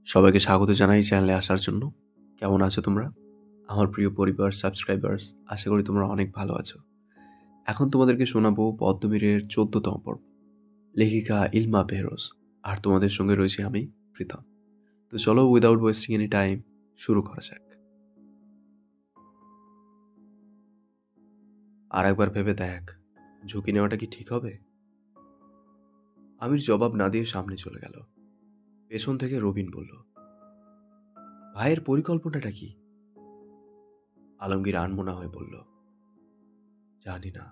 সবাইকে স্বাগত জানাই চ্যানেলে আসার জন্য। কেমন আছো তোমরা? আমার প্রিয় পরিবার, সাবস্ক্রাইবার্স, আশা করি তোমরা অনেক ভালো আছো। এখন তোমাদেরকে শোনাবো পদ্মবীরের ১৪তম পর্ব। লেখিকা ইলমা বেহরোজ। আর তোমাদের সঙ্গে রয়েছি আমি, প্রীতম। তো চলো উইদাউট ওয়েস্টিং এনি টাইম শুরু করা যাক। আর একবার ভেবে দেখ, ঝুঁকি নেওয়াটা কি ঠিক হবে? আমির জবাব না দিয়ে সামনে চলে গেল। পেছন থেকে রবিন বলল, ভাইয়ের পরিকল্পনাটা কি? আলমগীর আনমনা হয়ে বলল, জানি না।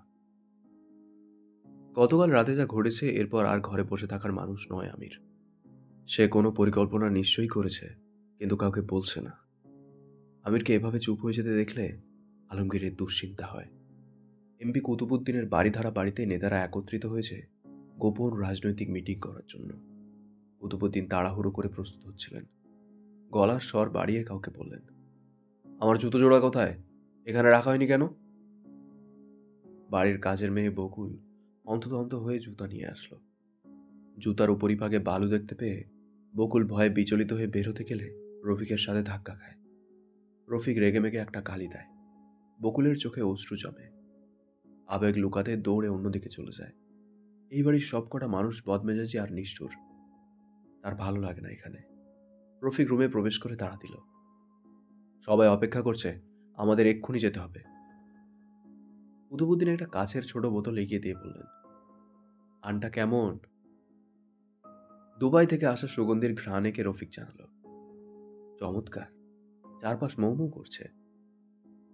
গতকাল রাতে যা ঘটেছে, এরপর আর ঘরে বসে থাকার মানুষ নয় আমির। সে কোনো পরিকল্পনা নিশ্চয়ই করেছে, কিন্তু কাউকে বলছে না। আমিরকে এভাবে চুপ হয়ে যেতে দেখলে আলমগীরের দুশ্চিন্তা হয়। এমপি কুতুবুদ্দিনের বাড়িধারা বাড়িতে নেতারা একত্রিত হয়েছে গোপন রাজনৈতিক মিটিং করার জন্য। কুতুবুদ্দিন তাড়াহুড়ো করে প্রস্তুত হচ্ছিলেন। গলার স্বর বাড়িয়ে কাউকে বললেন, আমার জুতো জোড়া কোথায়? এখানে রাখা হয়নি কেন? বাড়ির কাজের মেয়ে বকুল অন্তত হয়ে জুতা নিয়ে আসলো। জুতার উপরিভাগে বালু দেখতে পেয়ে বকুল ভয়ে বিচলিত হয়ে বের হতে গেলে রফিকের সাথে ধাক্কা খায়। রফিক রেগেমেগে একটা গালি দেয়। বকুলের চোখে অশ্রু জমে। আবেগ লুকাতে দৌড়ে অন্যদিকে চলে যায়। এই বাড়ির সবকটা মানুষ বদমেজাজি আর নিষ্ঠুর। তার ভালো লাগে না এখানে। রফিক রুমে প্রবেশ করে তাড়া দিল, সবাই অপেক্ষা করছে, আমাদের এক্ষুনি যেতে হবে। কুতুবুদ্দিন একটা কাছের ছোট বোতল এগিয়ে দিয়ে বললেন, আনটা কেমন? দুবাই থেকে আসা সুগন্ধির ঘ্রাণ এঁকে রফিক জানালো, চমৎকার, চারপাশ মৌ মৌ করছে।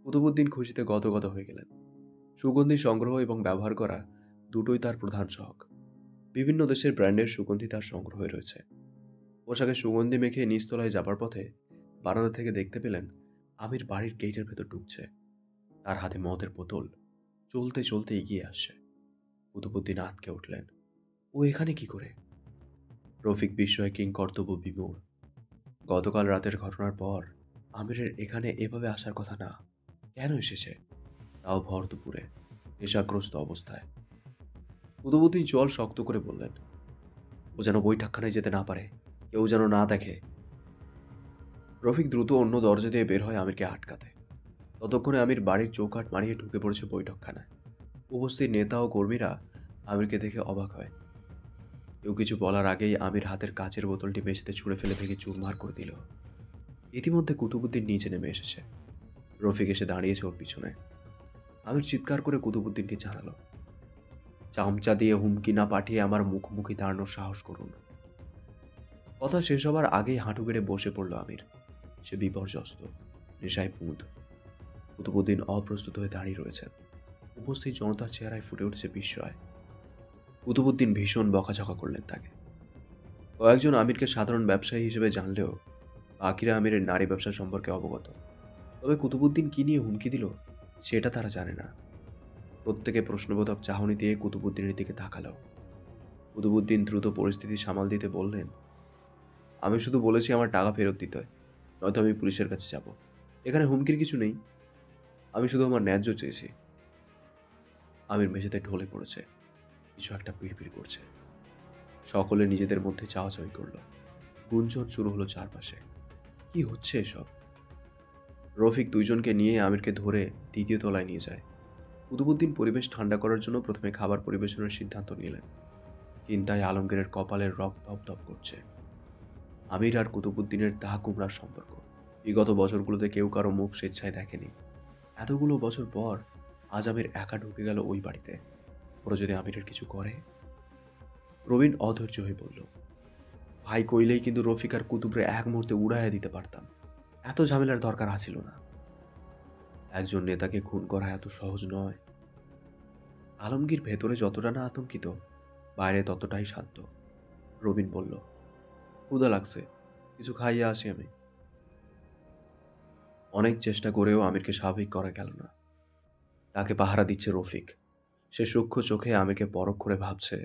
কুতুবুদ্দিন খুশিতে গদগদ হয়ে গেলেন। সুগন্ধি সংগ্রহ এবং ব্যবহার করা দুটোই তার প্রধান শখ। বিভিন্ন দেশের ব্র্যান্ডের সুগন্ধি তার সংগ্রহে রয়েছে। পোশাকে সুগন্ধি মেখে নিচতলায় যাবার পথে বারান্দা থেকে দেখতে পেলেন আমির বাড়ির গেটের ভেতর ঢুকছে। তার হাতে মদের বোতল, চলতে চলতে এগিয়ে আসছে। কুতুবুদ্দিন আঁতকে উঠলেন, ও এখানে কি করে? রফিক বিস্ময়ে কিংকর্তব্য বিমূঢ়। গতকাল রাতের ঘটনার পর আমিরের এখানে এভাবে আসার কথা না। কেন এসেছে? তাও ভর দুপুরে, নেশাগ্রস্ত অবস্থায়। কুতুবুদ্দিন জল শক্ত করে বললেন, ও যেন বৈঠকখানায় যেতে না পারে, কেউ যেন না দেখে। রফিক দ্রুত অন্য দরজা দিয়ে বের হয় আমিরকে আটকাতে। ততক্ষণে আমির বাড়ির চৌকাঠ মারিয়ে ঢুকে পড়েছে বৈঠকখানায়। উপস্থিত নেতা ও কর্মীরা আমিরকে দেখে অবাক হয়। কেউ কিছু বলার আগেই আমির হাতের কাচের বোতলটি মেঝেতে ছুঁড়ে ফেলে ভেঙে চুরমার করে দিল। ইতিমধ্যে কুতুবুদ্দিন নিচে নেমে এসেছে। রফিক এসে দাঁড়িয়েছে ওর পিছনে। আমির চিৎকার করে কুতুবুদ্দিনকে জানালো, চামচা দিয়ে হুমকি না পাঠিয়ে আমার মুখোমুখি দাঁড়ানোর সাহস করুন। কথা শেষ হবার আগেই হাঁটু গেড়ে বসে পড়ল আমির। সে বিপর্যস্ত, নেশায় পুঁত। কুতুবুদ্দিন অপ্রস্তুত হয়ে দাঁড়িয়ে রয়েছেন। উপস্থিত জনতার চেহারায় ফুটে উঠেছে বিস্ময়। কুতুবুদ্দিন ভীষণ বকাঝকা করলেন তাকে। কয়েকজন আমিরকে সাধারণ ব্যবসায়ী হিসেবে জানলেও বাকিরা আমিরের নারী ব্যবসা সম্পর্কে অবগত। তবে কুতুবুদ্দিন কি নিয়ে হুমকি দিল সেটা তারা জানে না। প্রত্যেকে প্রশ্নবোধক চাহনি দিয়ে কুতুবুদ্দিনের দিকে তাকালো। কুতুবুদ্দিন দ্রুত পরিস্থিতি সামাল দিতে বললেন, আমি শুধু বলেছি আমার টাকা ফেরত দিতে হয়, নয়তো আমি পুলিশের কাছে যাব। এখানে হুমকির কিছু নেই, আমি শুধু আমার ন্যায্য চেয়েছি। আমির মেঝেতে ঢলে পড়েছে, কিছু একটা পিড়পিড় করছে। সকলে নিজেদের মধ্যে চাওয়াচাওয়ি করল। গুঞ্জন শুরু হলো চারপাশে, কি হচ্ছে এসব? রফিক দুইজনকে নিয়ে আমিরকে ধরে দ্বিতীয় তলায় নিয়ে যায়। কুতুবুদ্দিন পরিবেশ ঠান্ডা করার জন্য প্রথমে খাবার পরিবেশনের সিদ্ধান্ত নিলেন। চিন্তায় আলমগীরের কপালের রক ধপ করছে। আমির আর কুতুবুদ্দিনের তাহা কুমড়ার সম্পর্ক বিগত বছরগুলোতে কেউ কারো মুখ স্বেচ্ছায় দেখেনি। এতগুলো বছর পর আজ আমির একা ঢুকে গেল ওই বাড়িতে। ওরা যদি আমিরের কিছু করে? রবিন অধৈর্য হয়ে বলল, ভাই কইলেই কিন্তু রফিক আর কুতুবরে এক মুহূর্তে উড়াইয়া দিতে পারতাম, এত ঝামেলার দরকার আছিল না। একজন নেতাকে খুন করা এত সহজ নয়। আলমগীর ভেতরে যতটা না আতঙ্কিত, বাইরে ততটাই শান্ত। রবিন বলল, ক্ষুধা লাগছে, কিছু খাইয়া আসি আমি। অনেক চেষ্টা করেও আমিরকে স্বাভাবিক করা গেল না। তাকে পাহারা দিচ্ছে রফিক। সে সূক্ষ্ম চোখে আমিরকে পরখ করে ভাবছে,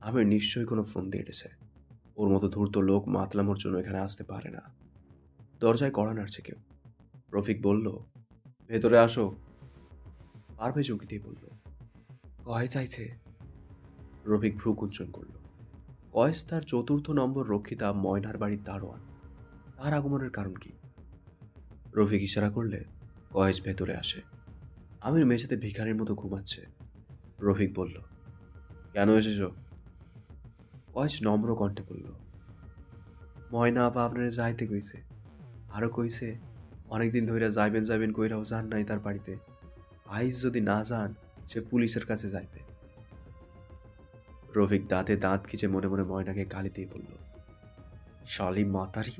আমির নিশ্চয়ই কোনো ফোন দিয়ে এটেছে। ওর মতো ধূর্ত লোক মাতলামোর জন্য এখানে আসতে পারে না। দরজায় কড়া নাড়ছে কেউ। রফিক বলল, ভেতরে আসো। পারভেজ উঁকি দিয়ে বলল, কয় চাইছে? রফিক ভ্রু কুঞ্চন করল। কয়েস তার চতুর্থ নম্বর রক্ষিতা ময়নার বাড়ির দারোয়ান। তার আগমনের কারণ কি? রফিক ইশারা করলে কয়েস ভেতরে আসে। আমির মেঝেতে ভিখারির মতো ঘুমাচ্ছে। রফিক বলল, কেন এসেছ? কয়েস নম্র কণ্ঠে বলল, ময়না আপা আপনারে যাইতে কইছে। আরো কইছে অনেকদিন ধইরা যাইবেন যাইবেন কইরাও যান নাই তার বাড়িতে। আইজ যদি না যান সে পুলিশের কাছে যাইবে। রফিক দাঁতে দাঁত খিচে মনে মনে ময়নাকে গালি দিয়ে বলল, শালি মাতারি,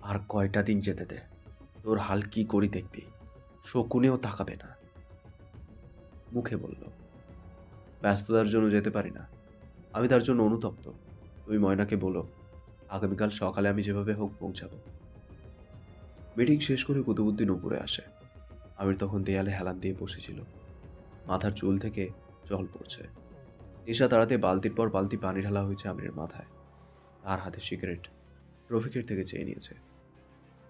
আর কয়টা দিন যেতে দে, তোর হাল কি করি দেখবি, শকুনেও তাকাবে না। মুখে বলল, ব্যস্ততার জন্য যেতে পারি না, আমি তার জন্য অনুতপ্ত। তুমি ময়নাকে বলো আগামীকাল সকালে আমি যেভাবে হোক পৌঁছাবো। মিটিং শেষ করে কুতুবুদ্দিন উপরে আসে। আমির তখন দেয়ালে হেলান দিয়ে বসেছিল। মাথার চুল থেকে জল পড়ছে। নেশা তাড়াতে বালতির পর বালতি পানি ঢালা হয়েছে আমিরের মাথায়। তার হাতে সিগারেট রফিকের থেকে চেয়ে নিয়েছে।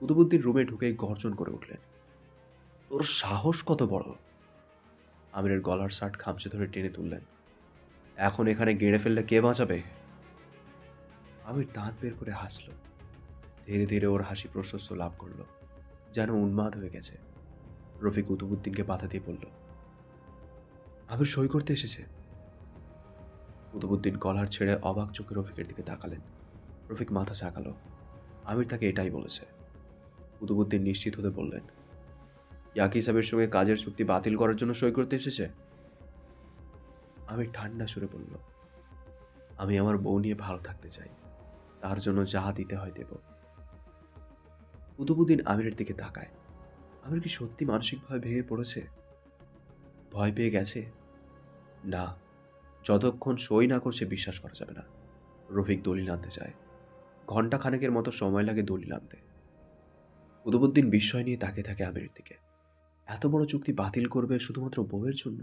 কুতুবুদ্দিন রুমে ঢুকেই গর্জন করে উঠলেন, তোর সাহস কত বড়! আমিরের গলার শার্ট খামচে ধরে টেনে তুললেন। এখন এখানে গেড়ে ফেললে কে বাঁচাবে? আমির দাঁত বের করে হাসল। ধীরে ধীরে ওর হাসি প্রশস্ত লাভ করল, যেন উন্মাদ হয়ে গেছে। রফিক কুতুবুদ্দিনকে বাধা দিয়ে বলল, আমির সই করতে এসেছে। কুতুবুদ্দিন কলার ছেড়ে অবাক চোখে রফিকের দিকে তাকালেন। রফিক মাথা ঝাঁকালো। আমির তাকে এটাই বলেছে। কুতুবুদ্দিন নিশ্চিত হতে বললেন, ইয়াকি সাহেবের সঙ্গে কাজের চুক্তি বাতিল করার জন্য সই করতে এসেছে। আমির ঠান্ডা সুরে বলল, আমি আমার বউ নিয়ে ভালো থাকতে চাই, তার জন্য যা দিতে হয় দেব। কুতুবুদ্দিন আমিরের দিকে তাকায়। আমির কি সত্যি মানসিকভাবে ভেঙে পড়েছে? ভয় পেয়ে গেছে? না, যতক্ষণ সই না করছে বিশ্বাস করা যাবে না। রফিক দলিল আনতে চায়। ঘণ্টা খানেকের মতো সময় লাগে দলিল আনতে। কুতুবুদ্দিন বিস্ময় নিয়ে তাকিয়ে থাকে আমিরের দিকে। এত বড় চুক্তি বাতিল করবে শুধুমাত্র বউয়ের জন্য?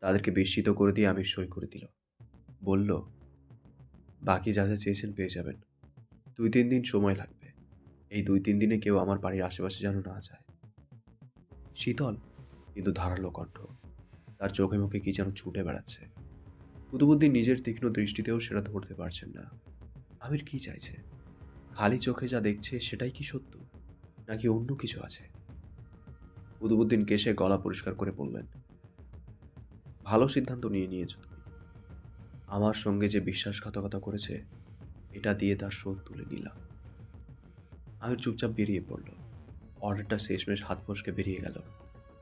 তাদেরকে বিস্মিত করে দিয়ে আমির সই করে দিল। বলল, বাকি যা যা চেয়েছেন পেয়ে যাবেন। 2-3 দিন সময় লাগবে। এই 2-3 দিনে কেউ আমার বাড়ির আশেপাশে যেন না যায়। শীতল কিন্তু ধারালো কণ্ঠ, তার চোখে মুখে কি যেন ছুটে বেড়াচ্ছে। কুতুবুদ্দিন নিজের তীক্ষ্ণ দৃষ্টিতেও সেটা ধরতে পারছেন না। আমির কি চাইছে? খালি চোখে যা দেখছে সেটাই কি সত্য, নাকি অন্য কিছু আছে? কুতুবুদ্দিন কেশে গলা পরিষ্কার করে বললেন, ভালো সিদ্ধান্ত নিয়েছো তুমি। আমার সঙ্গে যে বিশ্বাসঘাতকতা করেছে, এটা দিয়ে তার শোধ তুলে নিলাম। আমির চুপচাপ বেরিয়ে পড়ল। অর্ডারটা শেষমেশ হাত ফসকে বেরিয়ে গেল।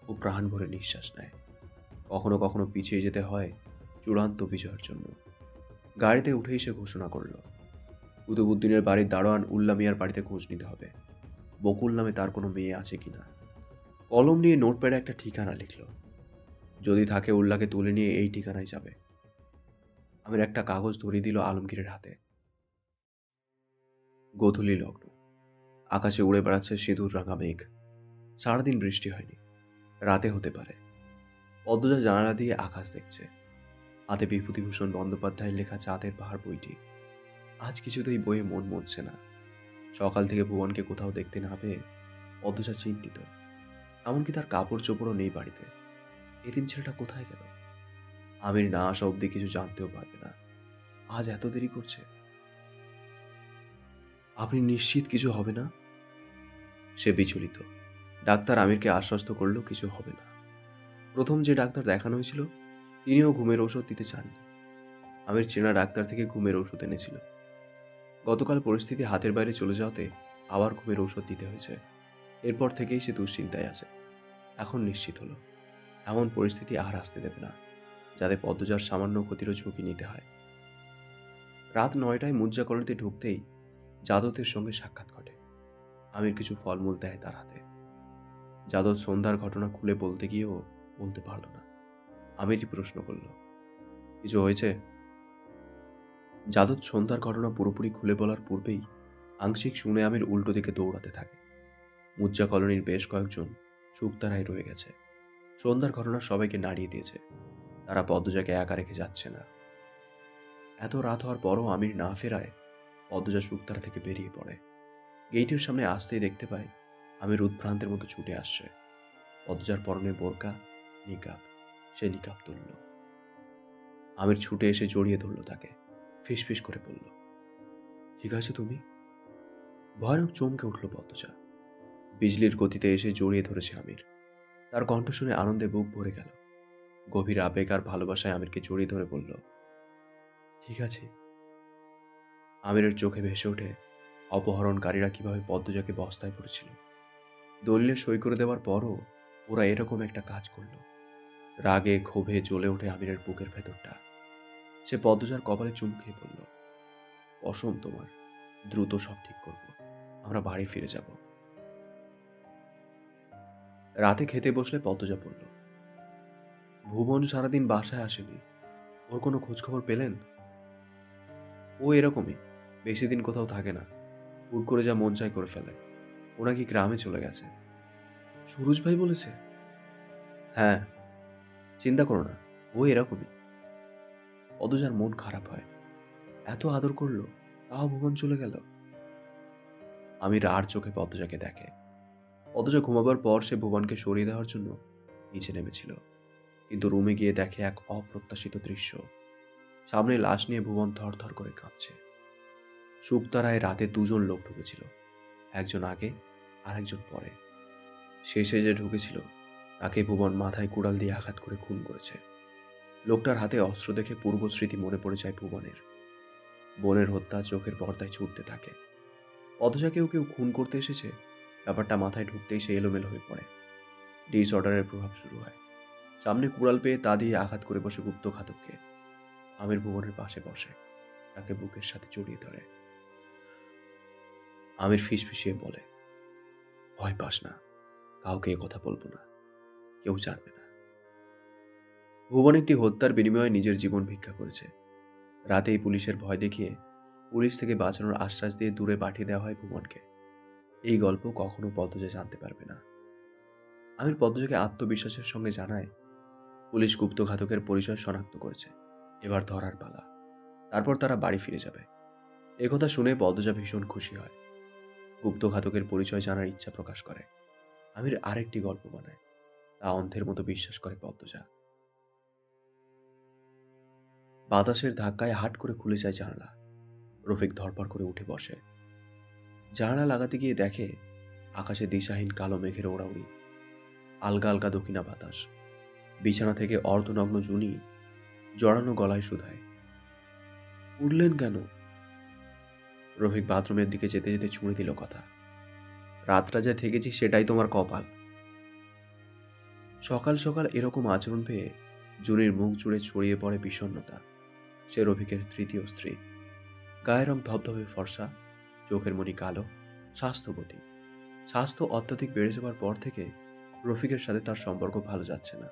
ও প্রাণ ভরে নিঃশ্বাস নেয়। কখনো কখনো পিছিয়ে যেতে হয় চূড়ান্ত বিজয়ের জন্য। গাড়িতে উঠেই সে ঘোষণা করল, কুতুবুদ্দিনের বাড়ির দারোয়ান উল্লা মিয়ার বাড়িতে খোঁজ নিতে হবে। বকুল নামে তার কোনো মেয়ে আছে কিনা। কলম নিয়ে নোটপ্যাডে একটা ঠিকানা লিখল। যদি থাকে উল্লাকে তুলে নিয়ে এই ঠিকানায় যাবে। আমির একটা কাগজ ধরিয়ে দিল আলমগীরের হাতে। গোধূলি লগ্ন। আকাশে উড়ে বেড়াচ্ছে সিঁদুর রাঙা মেঘ। সারাদিন বৃষ্টি হয়নি, রাতে হতে পারে। পদ্মজা জানালা দিয়ে আকাশ দেখছে। হাতে বিভূতিভূষণ বন্দ্যোপাধ্যায়ের লেখা চাঁদের পাহাড় বইটি। আজ কিছুতেই বইয়ে মন মনছে না। সকাল থেকে ভুবনকে কোথাও দেখতে না পেয়ে পদ্মজা চিন্তিত। এমনকি তার কাপড় চোপড়ও নেই বাড়িতে। এতিম ছেলেটা কোথায় গেল? আমির না আসা অব্দি কিছু জানতেও পারবে না। আজ এত দেরি করছে। আপনি নিশ্চিত কিছু হবে না? সে বিচলিত। ডাক্তার আমিরকে আশ্বস্ত করল কিছু হবে না। প্রথম যে ডাক্তার দেখানো হয়েছিল তিনিও ঘুমের ঔষধ দিতে চাননি। আমির চেনা ডাক্তার থেকে ঘুমের ঔষধ এনেছিল। গতকাল পরিস্থিতি হাতের বাইরে চলে যাওয়াতে আবার ঘুমের ঔষধ দিতে হয়েছে। এরপর থেকেই সে দুশ্চিন্তায় আছে। এখন নিশ্চিত হলো এমন পরিস্থিতি আর আসতে দেবে না, যাতে পদ্মজার সামান্য ক্ষতিরও ঝুঁকি নিতে হয়। রাত 9টায় মুজ্জা কলোনিতে ঢুকতেই যাদবের সঙ্গে সাক্ষাৎ ঘটে। আমির কিছু ফলমূল দেয় তার হাতে। যাদব সন্ধ্যার ঘটনা খুলে বলতে গিয়েও বলতে পারল না। আমিরই প্রশ্ন করল, কিছু হয়েছে? যাদব সন্ধ্যার ঘটনা পুরোপুরি খুলে বলার পূর্বেই আংশিক শুনে আমির উল্টো দিকে দৌড়াতে থাকে। মুজ্জা কলোনির বেশ কয়েকজন শুকতারায় রয়ে গেছে। সন্ধ্যার ঘটনা সবাইকে নাড়িয়ে দিয়েছে। তারা পদ্মজাকে একা রেখে যাচ্ছে না। এত রাত হওয়ার পরও আমির না ফেরায় পদ্মজা শুকতারা থেকে বেরিয়ে পড়ে। গেইটের সামনে আসতেই দেখতে পায় আমির উদ্ভ্রান্তের মতো ছুটে আসছে। পদ্মজার পরনে বোরকা, নিকাব। সে নিকাব তুলল। আমির ছুটে এসে জড়িয়ে ধরল তাকে। ফিসফিস করে বলল, ঠিক আছে তুমি? ভয়ানক চমকে উঠল পদ্মজা। বিজলির গতিতে এসে জড়িয়ে ধরেছে আমির। তার কণ্ঠ শুনে আনন্দে বুক ভরে গেল। গভীর আবেগ আর ভালোবাসায় আমিরকে জড়িয়ে ধরে বলল, ঠিক আছে। আমিরের চোখে ভেসে ওঠে অপহরণকারীরা কিভাবে পদ্মজাকে বস্তায় পড়েছিল। দলিলে সই করে দেওয়ার পরও ওরা এরকম একটা কাজ করলো। রাগে ক্ষোভে জ্বলে ওঠে আমিরের বুকের ভেতরটা। সে পদ্মজার কপালে চুমু খেয়ে বলল, অসম তোমার, দ্রুত সব ঠিক করব, আমরা বাড়ি ফিরে যাব। রাতে খেতে বসলে পদ্মজা বলল, ভুবন সারাদিন বাসায় আসেনি, ওর কোনো খোঁজখবর পেলেন? ও এরকমই, বেশি দিন কোথাও থাকে না, হুট করে যা মন চাই করে ফেলে। ও নাকি গ্রামে চলে গেছে। সুরজ ভাই বলেছে? হ্যাঁ, চিন্তা করো না, ও এরকমই। পদ্মজার মন খারাপ হয়। এত আদর করলো, তাও ভুবন চলে গেল। আমির আর চোখে পদ্মজাকে দেখে। পদ্মজা ঘুমাবার পর সে ভুবনকে সরিয়ে দেওয়ার জন্য নিচে নেমেছিল, কিন্তু রুমে গিয়ে দেখে এক অপ্রত্যাশিত দৃশ্য। সামনে লাশ নিয়ে ভুবন থরথর করে কাঁপছে। শুকতারায় রাতে দুজন লোক ঢুকেছিল, একজন আগে আর একজন পরে। শেষে যে ঢুকেছিল তাকে ভুবন মাথায় কুড়াল দিয়ে আঘাত করে খুন করেছে। লোকটার হাতে অস্ত্র দেখে পূর্ব স্মৃতি মনে পড়ে যায় ভুবনের। বোনের হত্যা চোখের পর্দায় ছুটতে থাকে। পদ্মজাকেও কেউ খুন করতে এসেছে, ব্যাপারটা মাথায় ঢুকতেই সে এলোমেলো হয়ে পড়ে। ডিসঅর্ডারের প্রভাব শুরু হয়। সামনে কুড়াল পেয়ে তা দিয়ে আঘাত করে বসে গুপ্ত ঘাতককে। আমির ভুবনের পাশে বসে, তাকে বুকের সাথে জড়িয়ে ধরে। আমির ফিসফিসিয়ে বলে, ভয় পাস না, কাউকে এ কথা বলবো না, কেউ জানবে না। ভুবন একটি হত্যার বিনিময়ে নিজের জীবন ভিক্ষা করেছে। রাতেই পুলিশের ভয় দেখিয়ে পুলিশ থেকে বাঁচানোর আশ্বাস দিয়ে দূরে পাঠিয়ে দেওয়া হয় ভুবনকে। এই গল্প কখনো পদ্মজা জানতে পারবে না। আমির পদ্মজাকে আত্মবিশ্বাসের সঙ্গে জানায়, পুলিশ গুপ্ত ঘাতকের পরিচয় শনাক্ত করেছে, এবার ধরার পালা। তারপর তারা বাড়ি ফিরে যাবে। একথা শুনে পদ্মজা ভীষণ খুশি হয়। গুপ্ত ঘাতকের পরিচয় জানার ইচ্ছা প্রকাশ করে। আমির আরেকটি গল্প বানায়, তা অন্ধের মতো বিশ্বাস করে পদ্মজা। বাতাসের ধাক্কায় হাট করে খুলে যায় জানালা। রফিক ধরপড় করে উঠে বসে। জানালা লাগাতে গিয়ে দেখে আকাশে দিশাহীন কালো মেঘের ওড়াউড়ি, আলগা আলগা দক্ষিণা বাতাস। বিছানা থেকে অর্ধনগ্ন জুনি জড়ানো গলায় শুধায়, উঠলেন কেন? রফিক বাথরুমের দিকে যেতে যেতে ছুঁড়ে দিল কথা, রাতটা যা থেকেছি সেটাই তোমার কপাল। সকাল সকাল এরকম আচরণ পেয়ে জুনির মুখ জুড়ে ছড়িয়ে পড়ে বিষণ্ণতা। সে রফিকের তৃতীয় স্ত্রী। গায়ের রং ধবধবে ফর্সা, চোখের মণি কালো, স্বাস্থ্যবতী। স্বাস্থ্য অত্যধিক বেড়ে যাওয়ার পর থেকে রফিকের সাথে তার সম্পর্ক ভালো যাচ্ছে না।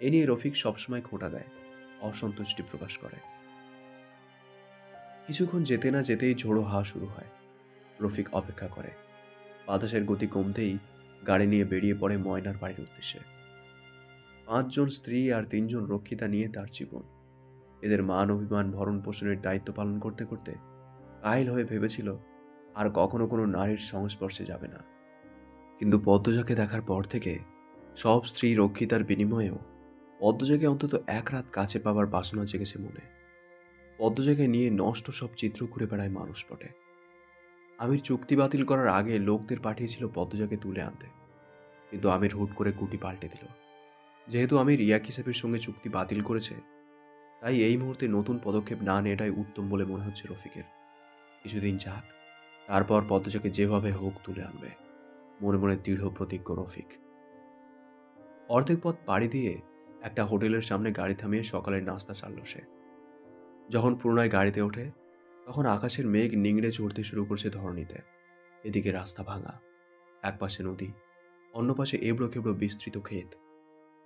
এ নিয়ে রফিক সবসময় খোঁটা দেয়, অসন্তুষ্টি প্রকাশ করে। কিছুক্ষণ যেতে না যেতেই ঝোড়ো হাওয়া শুরু হয়। রফিক অপেক্ষা করে। বাতাসের গতি কমতেই গাড়ি নিয়ে বেরিয়ে পড়ে ময়নার বাড়ির উদ্দেশ্যে। 5 জন স্ত্রী আর 3 জন রক্ষিতা নিয়ে তার জীবন। এদের মান অভিমান ভরণ পোষণের দায়িত্ব পালন করতে করতে কাহিল হয়ে ভেবেছিল আর কখনো কোনো নারীর সংস্পর্শে যাবে না। কিন্তু পদ্মজাকে দেখার পর থেকে সব স্ত্রী রক্ষিতার বিনিময়েও পদ্মজাকে অন্তত এক রাত কাছে পাবার বাসনা জেগেছে মনে। পদ্মজাকে নিয়ে নষ্ট সব চিত্র ঘুরে বেড়ায় মানুষ পটে। আমির চুক্তি বাতিল করার আগে লোকদের পাঠিয়েছিল পদ্মজাকে তুলে আনতে, কিন্তু আমির হুট করে গুটি পাল্টে দিল। যেহেতু আমির ইয়াকি সাহেবের সঙ্গে চুক্তি বাতিল করেছে, তাই এই মুহূর্তে নতুন পদক্ষেপ না নেওয়াটাই উত্তম বলে মনে হচ্ছে রফিকের। কিছুদিন যাক, তারপর পদ্মজাকে যেভাবে হোক তুলে আনবে, মনে মনে দৃঢ় প্রতিজ্ঞ রফিক। অর্ধেক পথ পাড়ি দিয়ে একটা হোটেলের সামনে গাড়ি থামিয়ে সকালের নাস্তা সারল সে। যখন পুনরায় গাড়িতে ওঠে, তখন আকাশের মেঘ নিংড়ে চড়তে শুরু করছে ধরণীতে। এদিকে রাস্তা ভাঙা, এক পাশে নদী, অন্য পাশে এবড়ো খেবড়ো বিস্তৃত ক্ষেত।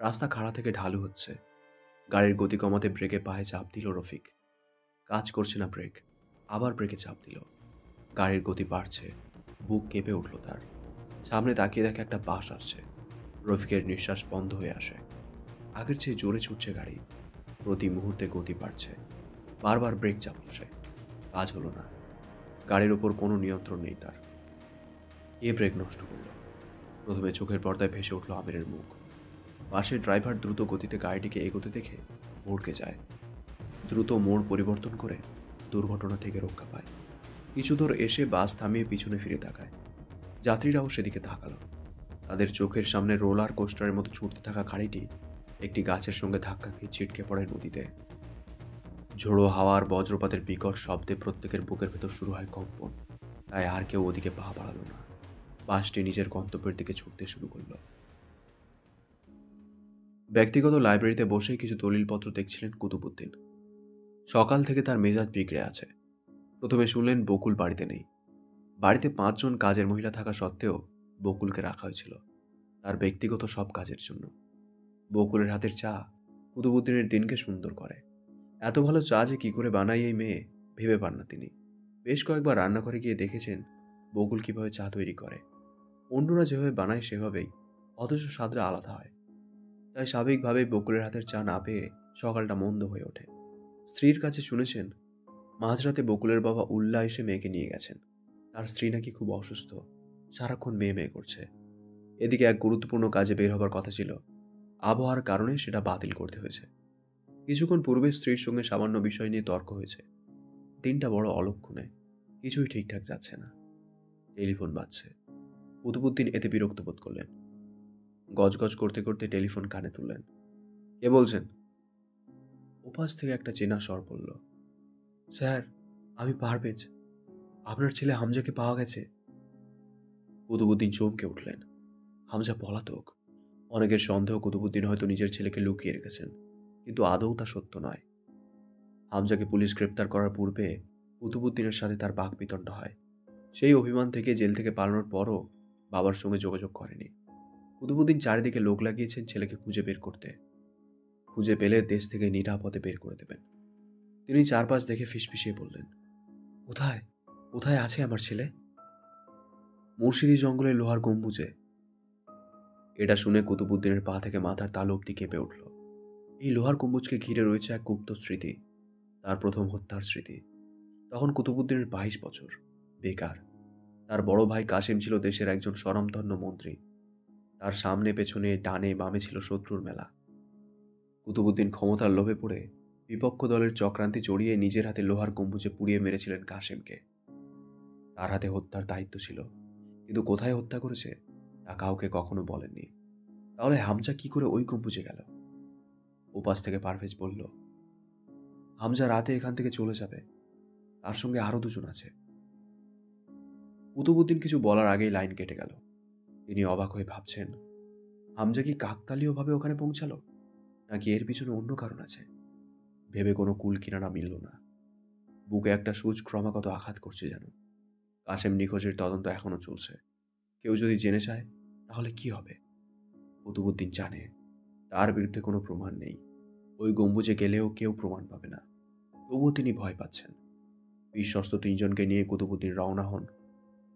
রাস্তা খাড়া থেকে ঢালু হচ্ছে। গাড়ির গতি কমাতে ব্রেকে পায়ে চাপ দিল রফিক। কাজ করছে না ব্রেক, আবার ব্রেকে চাপ দিল। গাড়ির গতি বাড়ছে, বুক কেঁপে উঠল তার। সামনে তাকিয়ে দেখে একটা বাস আসছে। রফিকের নিঃশ্বাস বন্ধ হয়ে আসে। আগের চেয়ে জোরে ছুটছে গাড়ি, প্রতি মুহূর্তে গতি বাড়ছে। বারবার ব্রেক চাপল সে, কাজ হলো না। গাড়ির ওপর কোনো নিয়ন্ত্রণ নেই তার। কে ব্রেক নষ্ট করল? প্রথমে চোখের পর্দায় ভেসে উঠল আমিরের মুখ। পাশের ড্রাইভার দ্রুত গতিতে গাড়িটিকে এগোতে দেখে ভড়কে যায়। দ্রুত মোড় পরিবর্তন করে দুর্ঘটনা থেকে রক্ষা পায়। কিছু দূর এসে বাস থামিয়ে পিছনে ফিরে তাকায়। যাত্রীরাও সেদিকে তাকালো। তাদের চোখের সামনে রোলার কোস্টারের মতো ছুটতে থাকা গাড়িটি একটি গাছের সঙ্গে ধাক্কা খেয়ে ছিটকে পড়ে নদীতে। ঝোড়ো হাওয়া আর বজ্রপাতের বিকট শব্দে প্রত্যেকের বুকের ভেতর শুরু হয় কম্পন। তাই আর কেউ ওদিকে পা বাড়ালো না। বাসটি নিজের গন্তব্যের দিকে ছুটতে শুরু করলো। ব্যক্তিগত লাইব্রেরিতে বসেই কিছু দলিলপত্র দেখছিলেন কুতুবুদ্দিন। সকাল থেকে তার মেজাজ বিগড়ে আছে। প্রথমে শুনলেন বকুল বাড়িতে নেই। বাড়িতে 5 জন কাজের মহিলা থাকা সত্ত্বেও বকুলকে রাখা হয়েছিল তার ব্যক্তিগত সব কাজের জন্য। বকুলের হাতের চা কুতুবুদ্দিনের দিনকে সুন্দর করে। এত ভালো চা যে কি করে বানায় এই মেয়ে ভেবে পান না তিনি। বেশ কয়েকবার রান্নাঘরে গিয়ে দেখেছেন বকুল কিভাবে চা তৈরি করে। অন্যরা যেভাবে বানায় সেভাবেই, অথচ স্বাদটা আলাদা হয়। তাই স্বাভাবিকভাবেই বকুলের হাতের চা না পেয়ে সকালটা মন্দ হয়ে ওঠে। স্ত্রীর কাছে শুনেছেন মাঝরাতে বকুলের বাবা উল্লা এসে মেয়েকে নিয়ে গেছেন। তার স্ত্রী নাকি খুব অসুস্থ, সারাক্ষণ মেয়ে মেয়ে করছে। এদিকে এক গুরুত্বপূর্ণ কাজে বের হবার কথা ছিল, আবহাওয়ার কারণে সেটা বাতিল করতে হয়েছে। কিছুক্ষণ পূর্বে স্ত্রীর সঙ্গে সামান্য বিষয় নিয়ে তর্ক হয়েছে। দিনটা বড় অলক্ষণে, কিছুই ঠিকঠাক যাচ্ছে না। টেলিফোন বাজছে। কুতুবুদ্দিন এতে বিরক্ত বোধ করলেন। গজগজ করতে করতে টেলিফোন কানে তুললেন। কে বলছেন? ওপাশ থেকে একটা চেনা স্বর বলল, স্যার, আমি পারভেজ। আপনার ছেলে হামজাকে পাওয়া গেছে। কুতুবুদ্দিন চমকে উঠলেন। হামজা পলাতক। অনেকের সন্দেহ কুতুবুদ্দিন হয়তো নিজের ছেলেকে লুকিয়ে রেখেছেন, কিন্তু আদৌ তা সত্য নয়। হামজাকে পুলিশ গ্রেপ্তার করার পূর্বে কুতুবুদ্দিনের সাথে তার বাকবিতণ্ডা হয়। সেই অভিমান থেকে জেল থেকে পালানোর পরও বাবার সঙ্গে যোগাযোগ করেনি। কুতুবুদ্দিন চারিদিকে লোক লাগিয়েছেন ছেলেকে খুঁজে বের করতে। খুঁজে পেলে দেশ থেকে নিরাপদে বের করে দেবেন। তিনি চারপাশ দেখে ফিসফিসিয়ে বললেন, কোথায় কোথায় আছে আমার ছেলে? মুর্শিদি জঙ্গলের লোহার গম্বুজে। এটা শুনে কুতুবুদ্দিনের পা থেকে মাথার তালু অব্দি কেঁপে উঠল। এই লোহার গম্বুজকে ঘিরে রয়েছে এক গুপ্ত স্মৃতি, তার প্রথম হত্যার স্মৃতি। তখন কুতুবুদ্দিনের 22 বছর, বেকার। তার বড় ভাই কাসেম ছিল দেশের একজন স্বনামধন্য মন্ত্রী। তার সামনে পেছনে ডানে বামে ছিল শত্রুর মেলা। কুতুবুদ্দিন ক্ষমতার লোভে পড়ে বিপক্ষ দলের চক্রান্তে জড়িয়ে নিজের হাতে লোহার গম্বুজে পুড়িয়ে মেরেছিলেন কাসেমকে। তার হাতে হত্যার দায়িত্ব ছিল, কিন্তু কোথায় হত্যা করেছে তা কাউকে কখনো বলেননি। তাহলে হামজা কি করে ওই গম্বুজে গেল? উপাস থেকে পারভেজ বলল, হামজা রাতে এখান থেকে চলে যাবে, তার সঙ্গে আরো 2 জন আছে। কুতুবুদ্দিন কিছু বলার আগেই লাইন কেটে গেল। তিনি অবাক হয়ে ভাবছেন, হামজা কি কাকতালীয়ভাবে ওখানে পৌঁছালো, নাকি এর পিছনে অন্য কারণ আছে? ভেবে কোনো কুল কিনারা মিলল না। বুকে একটা সূচ ক্রমাগত আঘাত করছে যেন। কাসেম নিখোঁজের তদন্ত এখনো চলছে। কেউ যদি জেনে যায় তাহলে কি হবে? কুতুবুদ্দিন জানে তার বিরুদ্ধে কোনো প্রমাণ নেই। ওই গম্বুজে গেলেও কেউ প্রমাণ পাবে না। তবুও তিনি ভয় পাচ্ছেন। বিশ্বস্ত 3 জনকে নিয়ে কুতুবুদ্দিন রওনা হন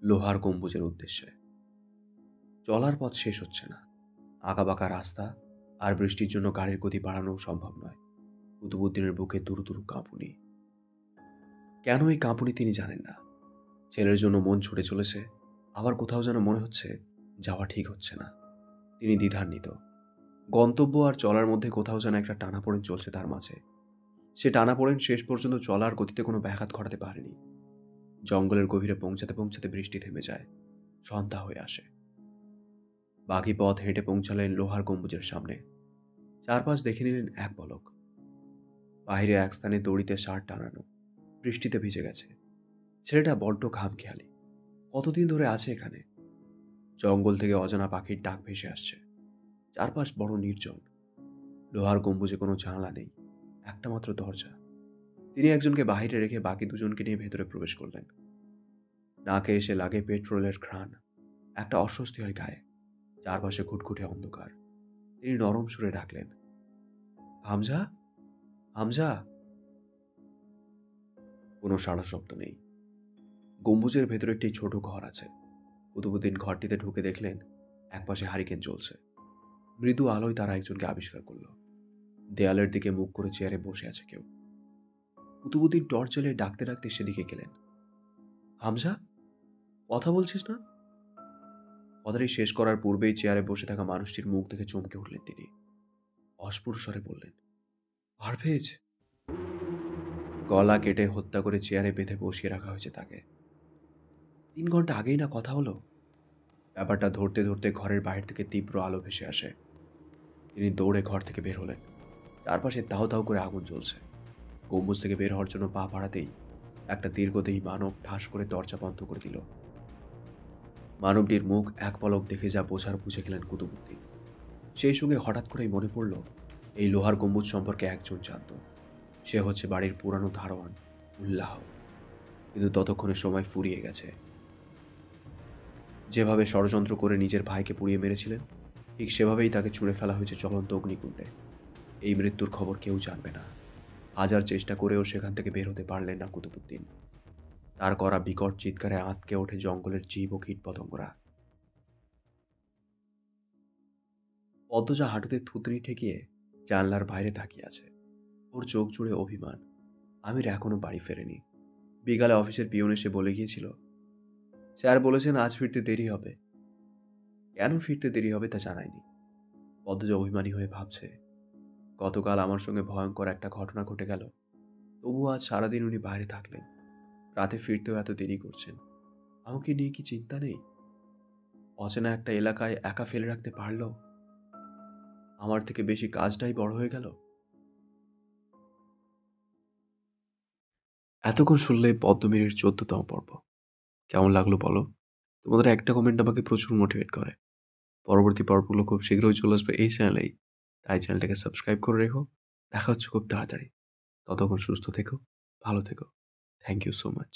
লোহার গম্বুজের উদ্দেশ্যে। চলার পথ শেষ হচ্ছে না। আঁকাবাঁকা রাস্তা আর বৃষ্টির জন্য গাড়ির গতি বাড়ানো সম্ভব নয়। কুতুবুদ্দিনের বুকে দুরু দুরু কাঁপুনি। কেন এই কাঁপুনি তিনি জানেন না। ছেলের জন্য মন ছুটে চলেছে, আবার কোথাও যেন মনে হচ্ছে যাওয়া ঠিক হচ্ছে না। তিনি দ্বিধান্বিত। গন্তব্য আর চলার মধ্যে কোথাও যেন একটা টানাপোড়েন চলছে তার মাঝে। সে টানাপোড়েন শেষ পর্যন্ত চলার গতিতে কোনো ব্যাঘাত ঘটাতে পারেনি। জঙ্গলের গভীরে পৌঁছাতে পৌঁছাতে বৃষ্টি থেমে যায়। সন্ধ্যা হয়ে আসে। বাকি পথ হেঁটে পৌঁছালেন লোহার গম্বুজের সামনে। চারপাশ দেখে নিলেন এক পলক। বাহিরে এক স্থানে দড়িতে শার্ট টানানো, বৃষ্টিতে ভিজে গেছে। ছেলেটা বড্ড খামখেয়ালি। কতদিন ধরে আছে এখানে? জঙ্গল থেকে অজানা পাখির ডাক ভেসে আসছে। চারপাশ বড় নির্জন। লোহার গম্বুজে কোনো জানালা নেই, একটা মাত্র দরজা। তিনি একজনকে বাহিরে রেখে বাকি 2 জনকে নিয়ে ভেতরে প্রবেশ করলেন। নাকে এসে লাগে পেট্রোলের ঘ্রাণ। একটা অস্বস্তি হয় গায়ে। চারপাশে ঘুটঘুটে অন্ধকার। তিনি নরম সুরে ডাকলেন, হামজা, হামজা। কোনো সাড়া শব্দ নেই। গম্বুজের ভেতরে একটি ছোট ঘর আছে। কুতুবুদ্দিন ঘরটিতে ঢুকে দেখলেন একপাশে হারিকেন জ্বলছে। মৃদু আলোয় তারা একজনকে আবিষ্কার করল। দেয়ালের দিকে মুখ করে চেয়ারে বসে আছে কেউ। কুতুবুদ্দিন টর্চ জ্বালিয়ে ডাকতে ডাকতে সেদিকে গেলেন। হামজা, কথা বলছিস না? কথাটি শেষ করার পূর্বেই চেয়ারে বসে থাকা মানুষটির মুখ দেখে চমকে উঠলেন তিনি। অস্ফুট স্বরে বললেন, পারভেজ। গলা কেটে হত্যা করে চেয়ারে বেঁধে বসিয়ে রাখা হয়েছে তাকে। 3 ঘন্টা আগেই না কথা হলো। ব্যাপারটা ধরতে ধরতে ঘরের বাইরে থেকে তীব্র আলো ভেসে আসে। তিনি দৌড়ে ঘর থেকে বের হলেন। চারপাশে দাউ দাউ করে আগুন জ্বলছে। গম্বুজ থেকে বের হওয়ার জন্য পা বাড়াতেই একটা দীর্ঘদেহী মানব ঠাস করে দরজা বন্ধ করে দিল। মানবটির মুখ এক পলক দেখে যা বোঝার বুঝে গেলেন কুতুবুদ্দিন। সেই সঙ্গে হঠাৎ করেই মনে পড়ল এই লোহার গম্বুজ সম্পর্কে একজন জানত। সে হচ্ছে বাড়ির পুরানো দারোয়ান উল্লাহ। কিন্তু ততক্ষণে সময় ফুরিয়ে গেছে। যেভাবে ষড়যন্ত্র করে নিজের ভাইকে পুড়িয়ে মেরেছিলেন, ঠিক সেভাবেই তাকে ছুঁড়ে ফেলা হয়েছে জ্বলন্ত অগ্নিকুণ্ডে। এই মৃত্যুর খবর কেউ জানবে না। হাজার চেষ্টা করেও সেখান থেকে বের হতে পারলেন না কুতুবুদ্দিন। তার করা বিকট চিৎকারে আঁতকে ওঠে জঙ্গলের জীব ও কীটপতঙ্গরা। পদ্মজা হাঁটুতে থুতনি ঠেকিয়ে জানলার বাইরে তাকিয়ে আছে। ওর চোখ জুড়ে অভিমান। আমির এখনো বাড়ি ফেরেনি। বিকালে অফিসের পিয়ন এসে বলে গিয়েছিল, স্যার বলেছেন আজ ফিরতে দেরি হবে। কেন ফিরতে দেরি হবে তা জানায়নি। পদ্মজা অভিমানী হয়ে ভাবছে, গতকাল আমার সঙ্গে ভয়ঙ্কর একটা ঘটনা ঘটে গেল, তবুও আজ সারাদিন উনি বাইরে থাকলেন। রাতে ফিরতেও এত দেরি করছেন। আমাকে নিয়ে কি চিন্তা নেই? অচেনা একটা এলাকায় একা ফেলে রাখতে পারল। আমার থেকে বেশি কাজটাই বড় হয়ে গেল। এতক্ষণ শুনলে পদ্মমিরির 14তম পর্ব। কেমন লাগলো বলো? তোমাদের একটা কমেন্ট আমাকে প্রচুর মোটিভেট করে। পরবর্তী পর্বগুলো খুব শীঘ্রই চলে আসবে এই চ্যানেলেই। তাই চ্যানেলটাকে সাবস্ক্রাইব করে রেখো। দেখা হচ্ছে খুব তাড়াতাড়ি। ততক্ষণ সুস্থ থেকো, ভালো থেকো। Thank you so much.